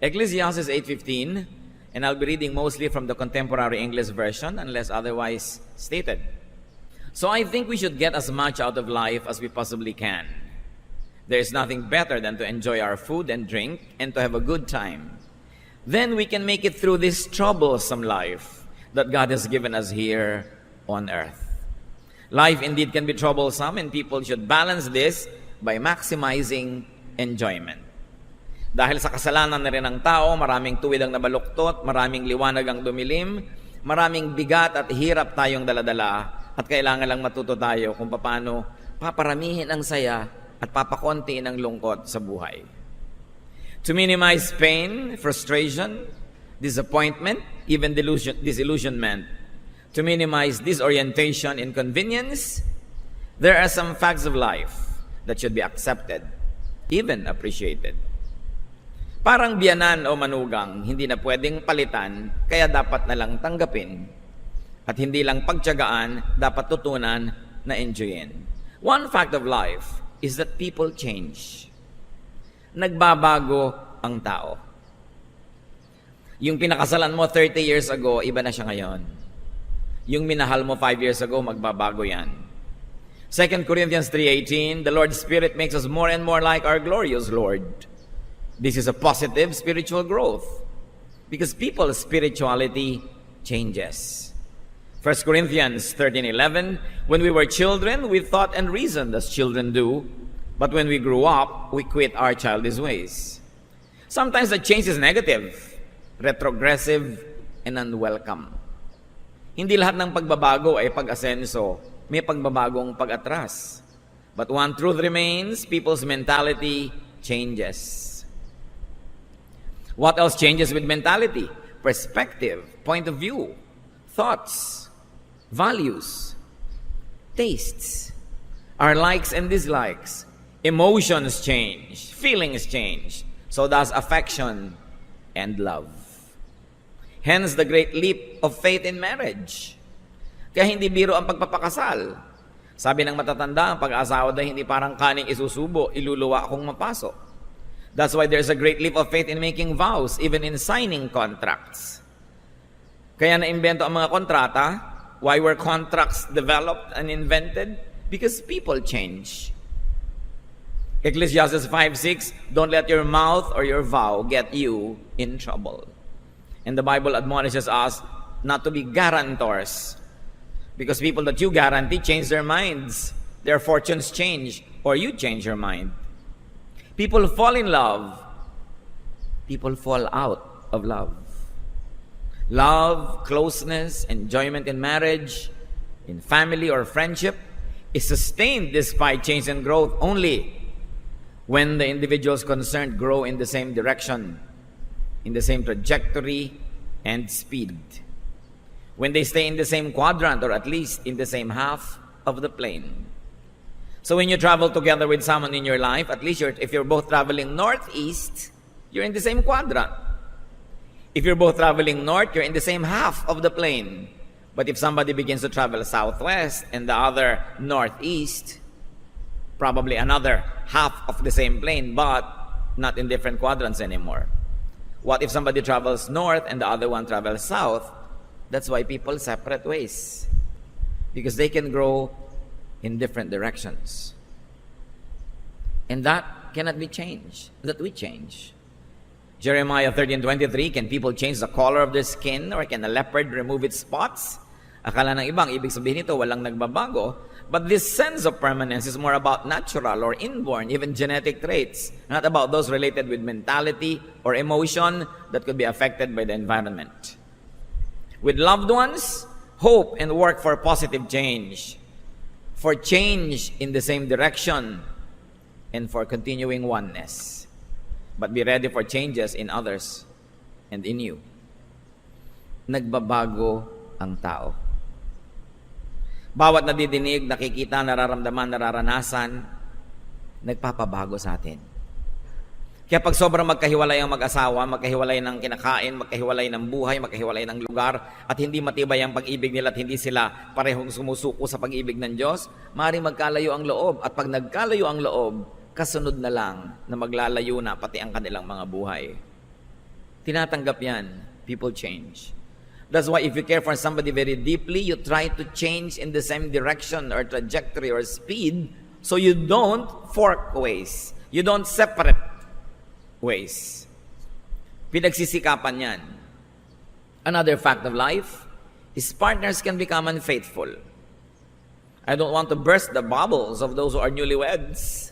Ecclesiastes 8:15, and I'll be reading mostly from the contemporary English version unless otherwise stated. So I think we should get as much out of life as we possibly can. There is nothing better than to enjoy our food and drink and to have a good time. Then we can make it through this troublesome life that God has given us here on earth. Life indeed can be troublesome, and people should balance this by maximizing enjoyment. Dahil sa kasalanan na rin ng tao, maraming tuwid ang nabaluktot, maraming liwanag ang dumilim, maraming bigat at hirap tayong daladala, at kailangan lang matuto tayo kung paano paparamihin ang saya at papakontiin ang lungkot sa buhay. To minimize pain, frustration, disappointment, even disillusionment, to minimize disorientation, inconvenience, there are some facts of life that should be accepted, even appreciated. Parang biyanan o manugang, hindi na pwedeng palitan, kaya dapat na lang tanggapin. At hindi lang pagtiyagaan, dapat tutunan na enjoyin. One fact of life is that people change. Nagbabago ang tao. Yung pinakasalan mo 30 years ago, iba na siya ngayon. Yung minahal mo 5 years ago, magbabago yan. 2 Corinthians 3:18, the Lord's Spirit makes us more and more like our glorious Lord. This is a positive spiritual growth because people's spirituality changes. 1 Corinthians 13:11, when we were children, we thought and reasoned as children do, but when we grew up, we quit our childish ways. Sometimes the change is negative, retrogressive, and unwelcome. Hindi lahat ng pagbabago ay pag-asenso, may pagbabagong pag-atras. But one truth remains, people's mentality changes. What else changes with mentality? Perspective, point of view, thoughts, values, tastes, our likes and dislikes, emotions change, feelings change, so does affection and love. Hence the great leap of faith in marriage. Kaya hindi biro ang pagpapakasal. Sabi ng matatanda, ang pag-asawa daw hindi parang kaning isusubo, iluluwa akong mapaso. That's why there's a great leap of faith in making vows, even in signing contracts. Kaya na-imbento ang mga kontrata. Why were contracts developed and invented? Because people change. Ecclesiastes 5:6, don't let your mouth or your vow get you in trouble. And the Bible admonishes us not to be guarantors. Because people that you guarantee change their minds. Their fortunes change, or you change your mind. People fall in love. People fall out of love. Love, closeness, enjoyment in marriage, in family or friendship is sustained despite change and growth only when the individuals concerned grow in the same direction, in the same trajectory and speed. When they stay in the same quadrant or at least in the same half of the plane. So when you travel together with someone in your life, at least if you're both traveling northeast, you're in the same quadrant. If you're both traveling north, you're in the same half of the plane. But if somebody begins to travel southwest and the other northeast, probably another half of the same plane, but not in different quadrants anymore. What if somebody travels north and the other one travels south? That's why people separate ways. Because they can grow in different directions. And that cannot be changed. That we change. Jeremiah 13:23, can people change the color of their skin, or can a leopard remove its spots? Akala ng ibang, ibig sabihin nito, walang nagbabago. But this sense of permanence is more about natural or inborn, even genetic traits, not about those related with mentality or emotion that could be affected by the environment. With loved ones, hope and work for positive change, for change in the same direction, and for continuing oneness. But be ready for changes in others and in you. Nagbabago ang tao. Bawat nadidinig, nakikita, nararamdaman, nararanasan, nagpapabago sa atin. Kaya pag sobrang magkahiwalay ang mag-asawa, magkahiwalay ng kinakain, magkahiwalay ng buhay, magkahiwalay ng lugar, at hindi matibay ang pag-ibig nila at hindi sila parehong sumusuko sa pag-ibig ng Diyos, maaaring magkalayo ang loob. At pag nagkalayo ang loob, kasunod na lang na maglalayo na pati ang kanilang mga buhay. Tinatanggap yan. People change. That's why if you care for somebody very deeply, you try to change in the same direction or trajectory or speed so you don't fork ways. You don't separate ways. Pinagsisikapan yan. Another fact of life is partners can become unfaithful. I don't want to burst the bubbles of those who are newlyweds.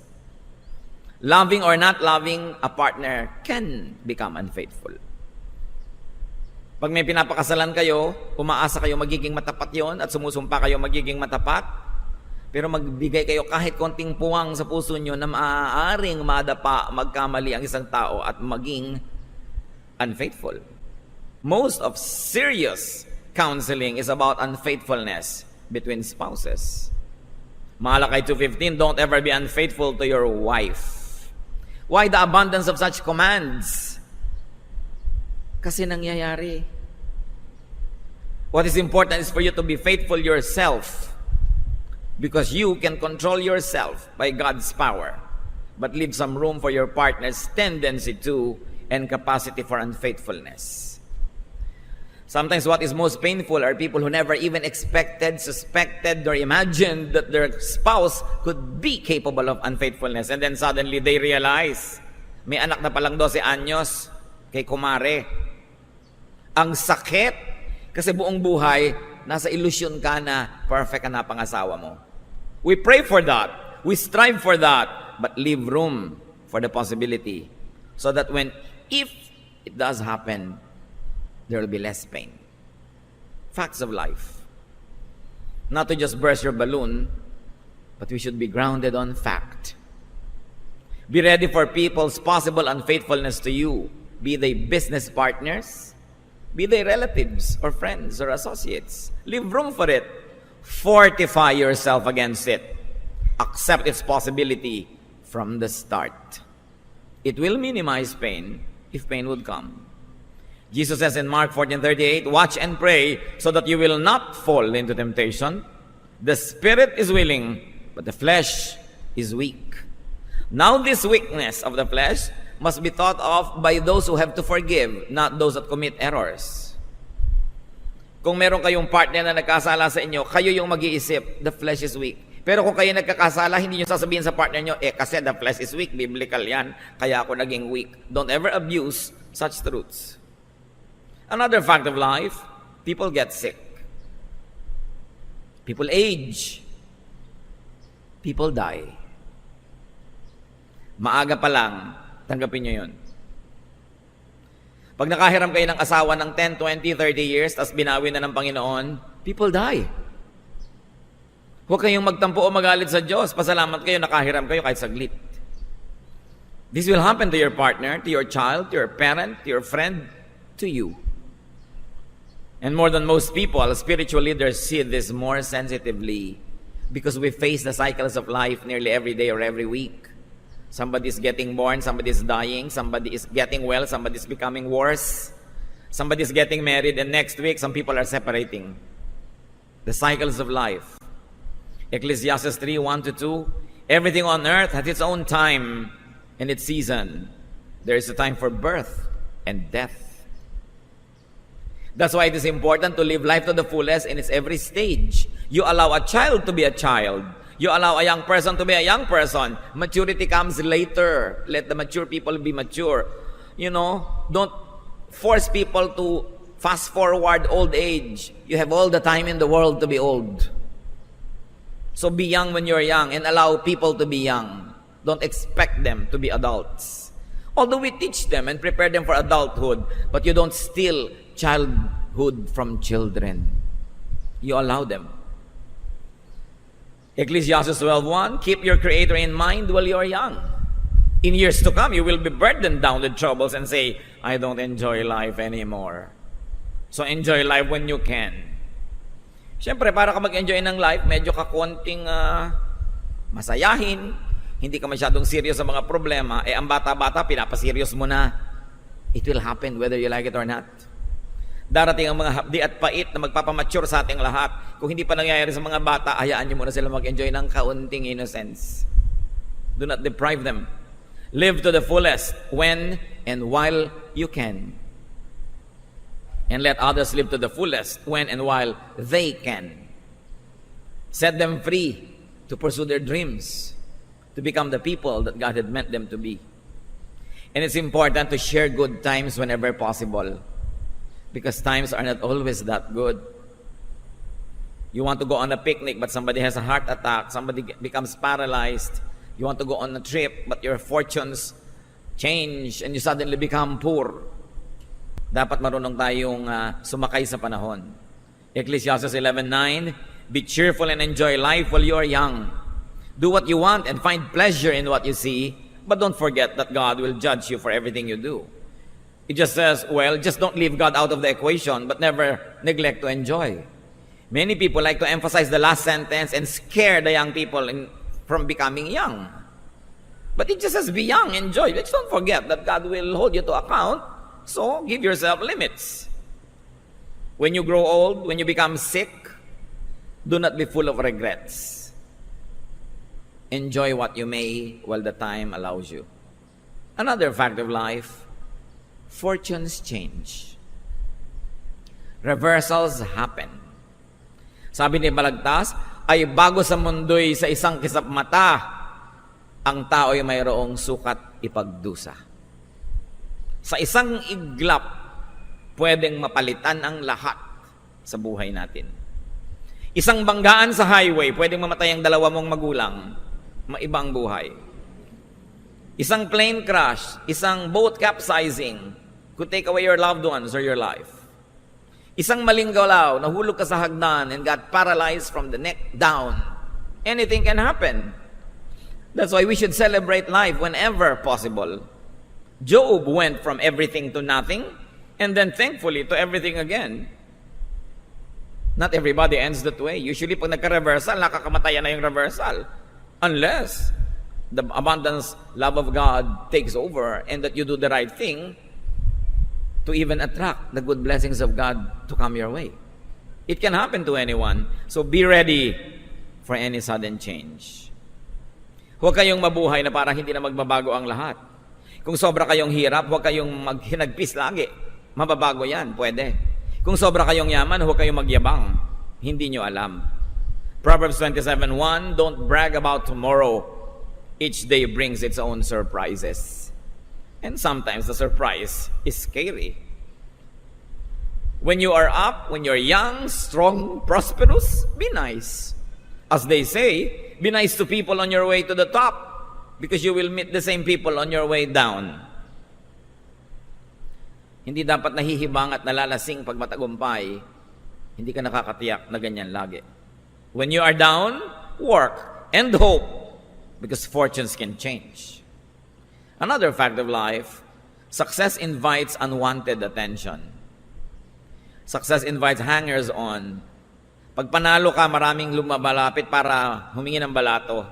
Loving or not loving a partner can become unfaithful. Pag may pinapakasalan kayo, umaasa kayo magiging matapat yon at sumusumpa kayo magiging matapat, pero magbigay kayo kahit konting puwang sa puso nyo na maaaring madapa, magkamali ang isang tao at maging unfaithful. Most of serious counseling is about unfaithfulness between spouses. Malakay 2:15, don't ever be unfaithful to your wife. Why the abundance of such commands? Kasi nangyayari. What is important is for you to be faithful yourself, because you can control yourself by God's power, but leave some room for your partner's tendency to and capacity for unfaithfulness. Sometimes what is most painful are people who never even expected, suspected, or imagined that their spouse could be capable of unfaithfulness. And then suddenly they realize, may anak na palang 12 anyos kay kumare. Ang sakit, kasi buong buhay, nasa illusion ka na perfect ka na pangasawa mo. We pray for that. We strive for that. But leave room for the possibility so that if it does happen, there will be less pain. Facts of life. Not to just burst your balloon, but we should be grounded on fact. Be ready for people's possible unfaithfulness to you, be they business partners, be they relatives or friends or associates. Leave room for it. Fortify yourself against it. Accept its possibility from the start. It will minimize pain if pain would come. Jesus says in Mark 14:38, watch and pray so that you will not fall into temptation. The spirit is willing, but the flesh is weak. Now this weakness of the flesh must be thought of by those who have to forgive, not those that commit errors. Kung meron kayong partner na nagkasala sa inyo, kayo yung mag-iisip, the flesh is weak. Pero kung kayo nagkakasala, hindi nyo sasabihin sa partner nyo, kasi the flesh is weak, biblical yan, kaya ako naging weak. Don't ever abuse such truths. Another fact of life, people get sick. People age. People die. Maaga pa lang, tanggapin nyo yun. Pag nakahiram kayo ng asawa ng 10, 20, 30 years, tas binawi na ng Panginoon, people die. Huwag kayong magtampo o magalit sa Diyos. Pasalamat kayo, nakahiram kayo kahit saglit. This will happen to your partner, to your child, to your parent, to your friend, to you. And more than most people, spiritual leaders see this more sensitively because we face the cycles of life nearly every day or every week. Somebody is getting born, somebody is dying, somebody is getting well, somebody is becoming worse, somebody is getting married, and next week some people are separating. The cycles of life. Ecclesiastes 3:1-2, everything on earth has its own time and its season. There is a time for birth and death. That's why it is important to live life to the fullest in its every stage. You allow a child to be a child. You allow a young person to be a young person. Maturity comes later. Let the mature people be mature. Don't force people to fast forward old age. You have all the time in the world to be old. So be young when you're young and allow people to be young. Don't expect them to be adults. Although we teach them and prepare them for adulthood, but you don't steal childhood from children. You allow them. Ecclesiastes 12:1, keep your Creator in mind while you are young. In years to come, you will be burdened down with troubles and say, I don't enjoy life anymore. So enjoy life when you can. Siyempre, para ka mag-enjoy ng life, medyo ka konting masayahin, hindi ka masyadong serious sa mga problema, ang bata-bata, pinapaserious mo na. It will happen whether you like it or not. Darating ang mga hapdi at pait na magpapamature sa ating lahat. Kung hindi pa nangyayari sa mga bata, hayaan nyo muna sila mag-enjoy ng kaunting innocence. Do not deprive them. Live to the fullest when and while you can. and let others live to the fullest when and while they can. Set them free to pursue their dreams, to become the people that God had meant them to be. And it's important to share good times whenever possible, because times are not always that good. You want to go on a picnic, but somebody has a heart attack, somebody becomes paralyzed. You want to go on a trip, but your fortunes change and you suddenly become poor. Dapat marunong tayong sumakay sa panahon. Ecclesiastes 11:9, be cheerful and enjoy life while you are young. Do what you want and find pleasure in what you see, but don't forget that God will judge you for everything you do. It just says, well, just don't leave God out of the equation, but never neglect to enjoy. Many people like to emphasize the last sentence and scare the young people from becoming young. But it just says, be young, enjoy. Just don't forget that God will hold you to account, so give yourself limits. When you grow old, when you become sick, do not be full of regrets. Enjoy what you may while the time allows you. Another fact of life, fortunes change. Reversals happen. Sabi ni Balagtas, ay bago sa mundo'y sa isang kisap mata, ang tao'y mayroong sukat ipagdusa. Sa isang iglap, pwedeng mapalitan ang lahat sa buhay natin. Isang banggaan sa highway, pwedeng mamatay ang dalawa mong magulang, maibang buhay. Isang plane crash, isang boat capsizing could take away your loved ones or your life. Isang maling galaw, nahulog ka sa hagdan and got paralyzed from the neck down. Anything can happen. That's why we should celebrate life whenever possible. Job went from everything to nothing and then thankfully to everything again. Not everybody ends that way. Usually pag nagka-reversal, nakakamataya na yung reversal. Unless the abundance love of God takes over and that you do the right thing to even attract the good blessings of God to come your way. It can happen to anyone. So be ready for any sudden change. Huwag kayong mabuhay na parang hindi na magbabago ang lahat. Kung sobra kayong hirap, huwag kayong maghinagpis lagi. Mababago yan, pwede. Kung sobra kayong yaman, huwag kayong magyabang. Hindi nyo alam. Proverbs 27:1, don't brag about tomorrow. Each day brings its own surprises. And sometimes the surprise is scary. When you are up, when you're young, strong, prosperous, be nice. As they say, be nice to people on your way to the top because you will meet the same people on your way down. Hindi dapat nahihibang at nalalasing pag matagumpay. Hindi ka nakakatiyak na ganyan lagi. When you are down, work and hope because fortunes can change. Another fact of life, success invites unwanted attention. Success invites hangers-on. Pag panalo ka, maraming lumabalapit para humingi ng balato.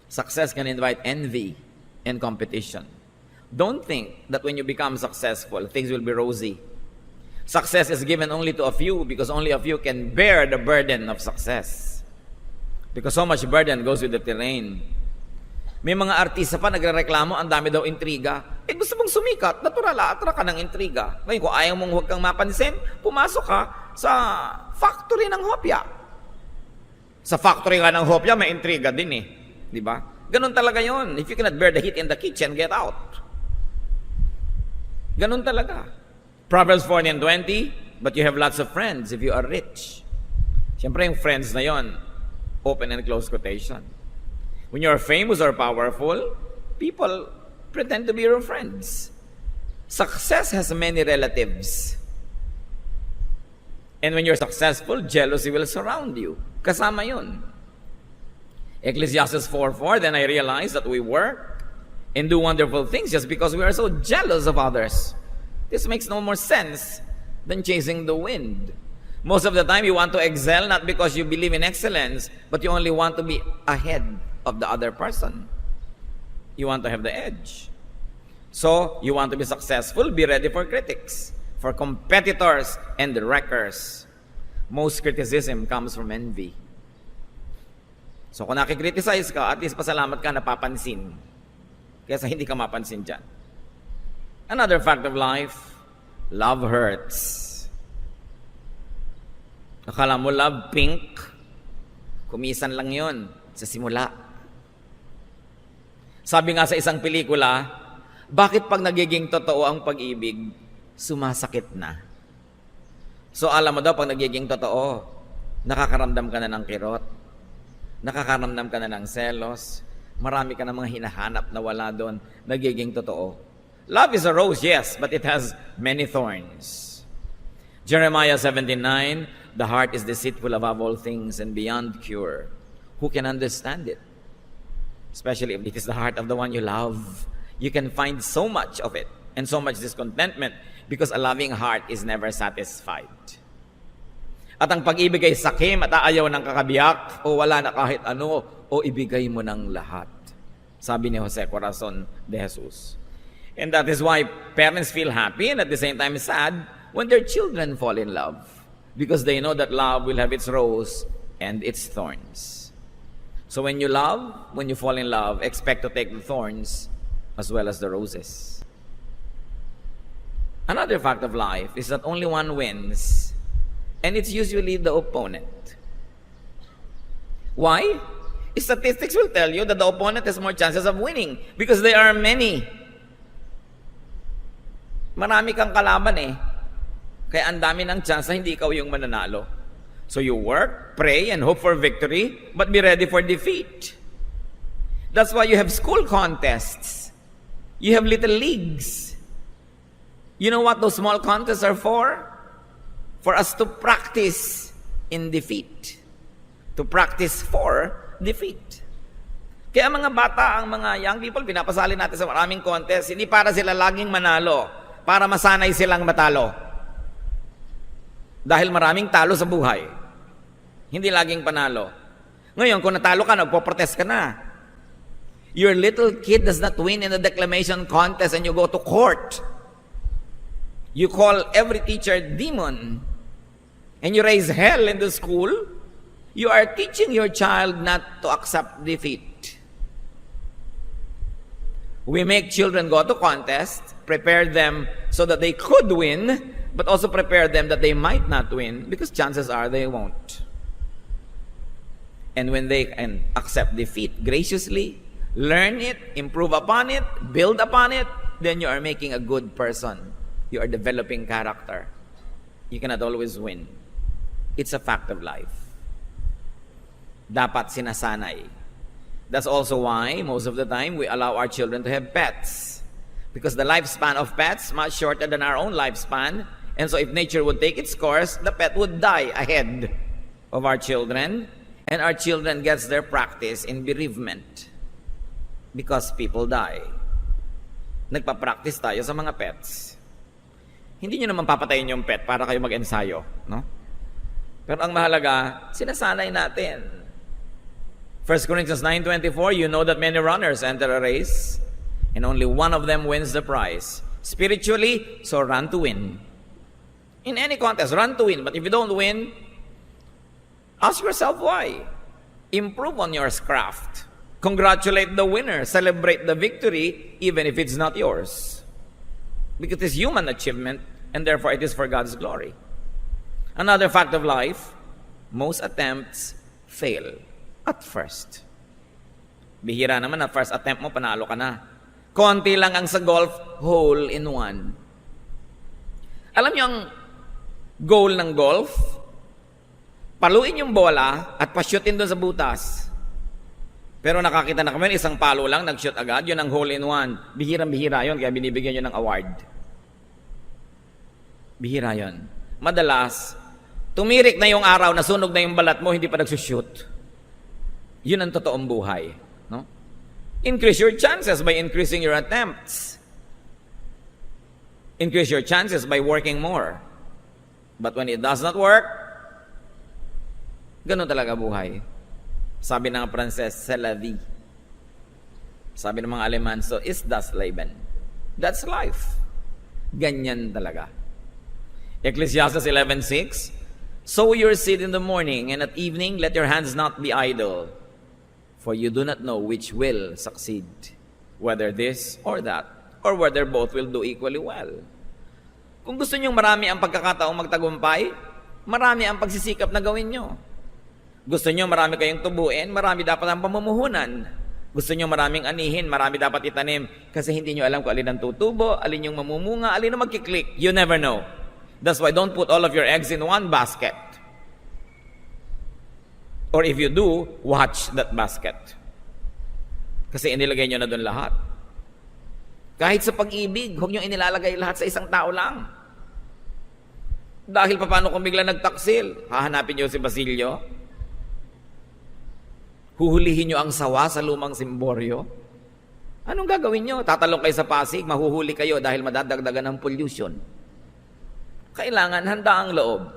Success can invite envy and competition. Don't think that when you become successful, things will be rosy. Success is given only to a few because only a few can bear the burden of success. Because so much burden goes with the terrain. May mga artista pa nagrereklamo, ang dami daw intriga. Gusto mong sumikat, natural, attract ka ng intriga. Ngayon, kung ayaw mong huwag kang mapansin, pumasok ka sa factory ng hopya. Sa factory nga ng hopya, may intriga din eh. Di ba? Ganun talaga yon. If you cannot bear the heat in the kitchen, get out. Ganun talaga. Proverbs 14:20, but you have lots of friends if you are rich. Siyempre, yung friends na yon, open and close quotation. When you are famous or powerful, people pretend to be your friends. Success has many relatives. And when you're successful, jealousy will surround you. Kasama yun. Ecclesiastes 4:4, then I realized that we work and do wonderful things just because we are so jealous of others. This makes no more sense than chasing the wind. Most of the time, you want to excel not because you believe in excellence, but you only want to be ahead of the other person. You want to have the edge. So, you want to be successful, be ready for critics, for competitors and the wreckers. Most criticism comes from envy. So, kung nakikriticize ka, at least pasalamat ka napapansin. Kaysa hindi ka mapansin dyan. Another fact of life, Love hurts. Akala mo love pink? Kumisan lang yon sa simula. Sabi nga sa isang pelikula, bakit pag nagiging totoo ang pag-ibig, sumasakit na? So alam mo daw, pag nagiging totoo, nakakaramdam ka na ng kirot, nakakaramdam ka na ng selos, marami ka na mga hinahanap na wala doon, nagiging totoo. Love is a rose, yes, but it has many thorns. Jeremiah 17:9, the heart is deceitful above all things and beyond cure. Who can understand it? Especially if it is the heart of the one you love. You can find so much of it and so much discontentment because a loving heart is never satisfied. At ang pag-ibig ay sakim at aayaw ng kakabiyak o wala na kahit ano o ibigay mo ng lahat. Sabi ni Jose Corazon de Jesus. And that is why parents feel happy and at the same time sad when their children fall in love because they know that love will have its rose and its thorns. So when you love, when you fall in love, expect to take the thorns as well as the roses. Another fact of life is that only one wins, and it's usually the opponent. Why? Statistics will tell you that the opponent has more chances of winning because there are many. Marami kang kalaban eh. Kaya ang dami ng chance na hindi ikaw yung mananalo. So you work, pray, and hope for victory, but be ready for defeat. That's why you have school contests. You have little leagues. You know what those small contests are for? For us to practice in defeat. To practice for defeat. Kaya mga bata, ang mga young people, pinapasali natin sa maraming contest, hindi para sila laging manalo, para masanay silang matalo. Dahil maraming talo sa buhay. Hindi laging panalo. Ngayon, kung natalo ka, nagpo-protest ka na. Your little kid does not win in the declamation contest and you go to court. You call every teacher demon. And you raise hell in the school. You are teaching your child not to accept defeat. We make children go to contests, prepare them so that they could win, but also prepare them that they might not win because chances are they won't. And when they can accept defeat graciously, learn it, improve upon it, build upon it, then you are making a good person. You are developing character. You cannot always win. It's a fact of life. Dapat sinasanay. That's also why most of the time we allow our children to have pets. Because the lifespan of pets is much shorter than our own lifespan. And so if nature would take its course, the pet would die ahead of our children. And our children gets their practice in bereavement. Because people die. Nagpa-practice tayo sa mga pets. Hindi nyo naman papatayin yung pet para kayo mag-ensayo, no? Pero ang mahalaga, sinasanay natin. 1 Corinthians 9:24, you know that many runners enter a race, and only one of them wins the prize. Spiritually, so run to win. In any contest, run to win. But if you don't win, ask yourself why. Improve on your craft. Congratulate the winner. Celebrate the victory, even if it's not yours. Because it's human achievement, and therefore it is for God's glory. Another fact of life, most attempts fail at first. Bihira naman na first attempt mo, panalo ka na. Konti lang ang sa golf, hole in one. Alam niyo ang goal ng golf? Paluin yung bola at pa-shootin doon sa butas. Pero nakakita na kami, isang palo lang, nag-shoot agad, yun ang hole in one. Bihirang-bihira yun, kaya binibigyan yun ng award. Bihira yun. Madalas, tumirik na yung araw, nasunog na yung balat mo, hindi pa nagsushoot. Yun ang totoong buhay. No? Increase your chances by increasing your attempts. Increase your chances by working more. But when it does not work, ganun talaga buhay. Sabi ng Pranses, c'est la vie. Sabi ng mga Aleman, so ist das Leben. That's life. Ganyan talaga. Ecclesiastes 11:6, sow your seed in the morning, and at evening let your hands not be idle. For you do not know which will succeed, whether this or that, or whether both will do equally well. Kung gusto nyo marami ang pagkakataong magtagumpay, marami ang pagsisikap na gawin nyo. Gusto nyo marami kayong tubuin, marami dapat ang pamumuhunan. Gusto nyo maraming anihin, marami dapat itanim. Kasi hindi nyo alam kung alin ang tutubo, alin yung mamumunga, alin ang magkiklik. You never know. That's why don't put all of your eggs in one basket. Or if you do, watch that basket. Kasi inilagay nyo na doon lahat. Kahit sa pag-ibig, huwag nyo inilalagay lahat sa isang tao lang. Dahil paano kung bigla nagtaksil? Hahanapin nyo si Basilio? Huhulihin nyo ang sawa sa lumang simboryo? Anong gagawin nyo? Tatalong kayo sa Pasig, mahuhuli kayo dahil madadagdagan ng pollution. Kailangan handa ang loob.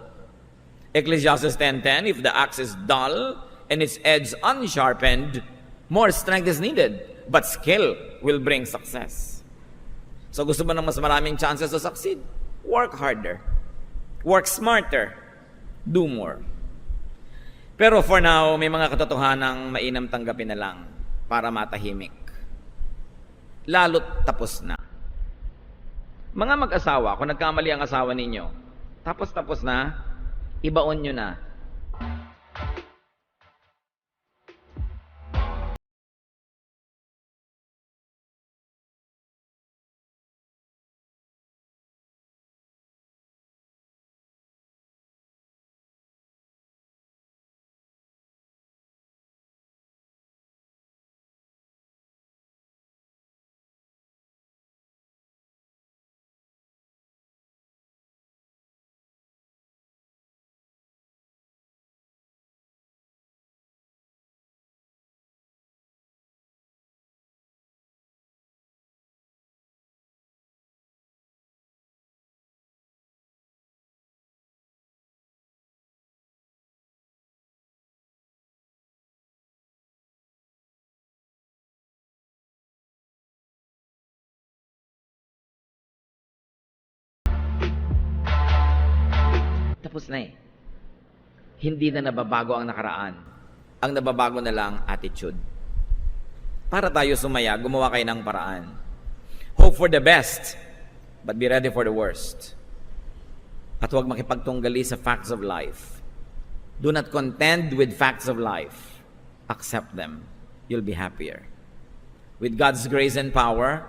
Ecclesiastes 10:10, if the axe is dull and its edge unsharpened, more strength is needed, but skill will bring success. So gusto mo ng mas maraming chances to succeed? Work harder. Work smarter. Do more. Pero for now, may mga katotohanang mainam tanggapin na lang para matahimik. Lalo't tapos na. Mga mag-asawa, kung nagkamali ang asawa ninyo, tapos na, ibaon nyo na. Tapos na eh. Hindi na nababago ang nakaraan. Ang nababago na lang attitude. Para tayo sumaya, gumawa kayo ng paraan. Hope for the best, but be ready for the worst. At huwag makipagtunggali sa facts of life. Do not contend with facts of life. Accept them. You'll be happier. With God's grace and power,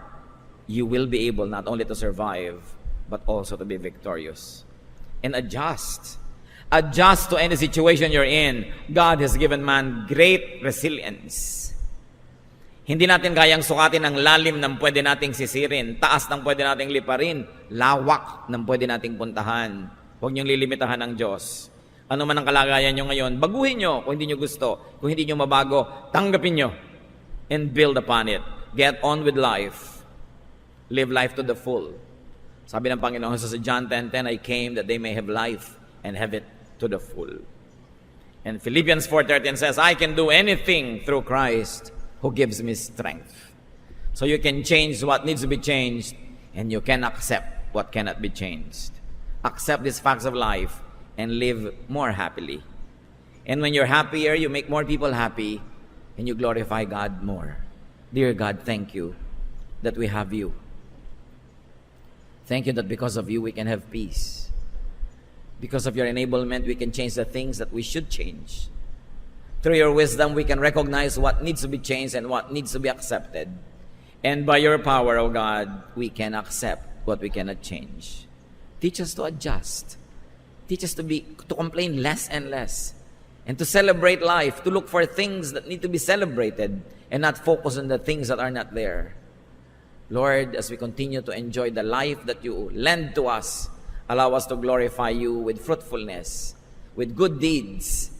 you will be able not only to survive, but also to be victorious. And adjust. Adjust to any situation you're in. God has given man great resilience. Hindi natin kayang sukatin ang lalim ng pwede nating sisirin, taas ng pwede nating liparin, lawak ng pwede nating puntahan. Huwag niyong lilimitahan ng Diyos. Ano man ang kalagayan nyo ngayon, baguhin nyo kung hindi nyo gusto. Kung hindi nyo mabago, tanggapin nyo and build upon it. Get on with life. Live life to the full. Sabi ng Panginoon sa John 10:10, I came that they may have life and have it to the full. And Philippians 4:13 says, I can do anything through Christ who gives me strength. So you can change what needs to be changed, and you can accept what cannot be changed. Accept these facts of life and live more happily. And when you're happier, you make more people happy, and you glorify God more. Dear God, thank you that we have you. Thank you that because of you, we can have peace. Because of your enablement, we can change the things that we should change. Through your wisdom, we can recognize what needs to be changed and what needs to be accepted. And by your power, O God, we can accept what we cannot change. Teach us to adjust. Teach us to complain less and less. And to celebrate life, to look for things that need to be celebrated and not focus on the things that are not there. Lord, as we continue to enjoy the life that you lend to us, allow us to glorify you with fruitfulness, with good deeds,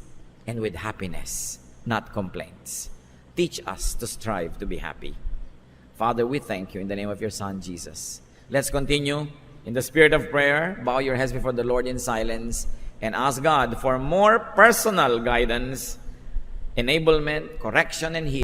and with happiness, not complaints. Teach us to strive to be happy. Father, we thank you in the name of your Son, Jesus. Let's continue in the spirit of prayer. Bow your heads before the Lord in silence and ask God for more personal guidance, enablement, correction, and healing.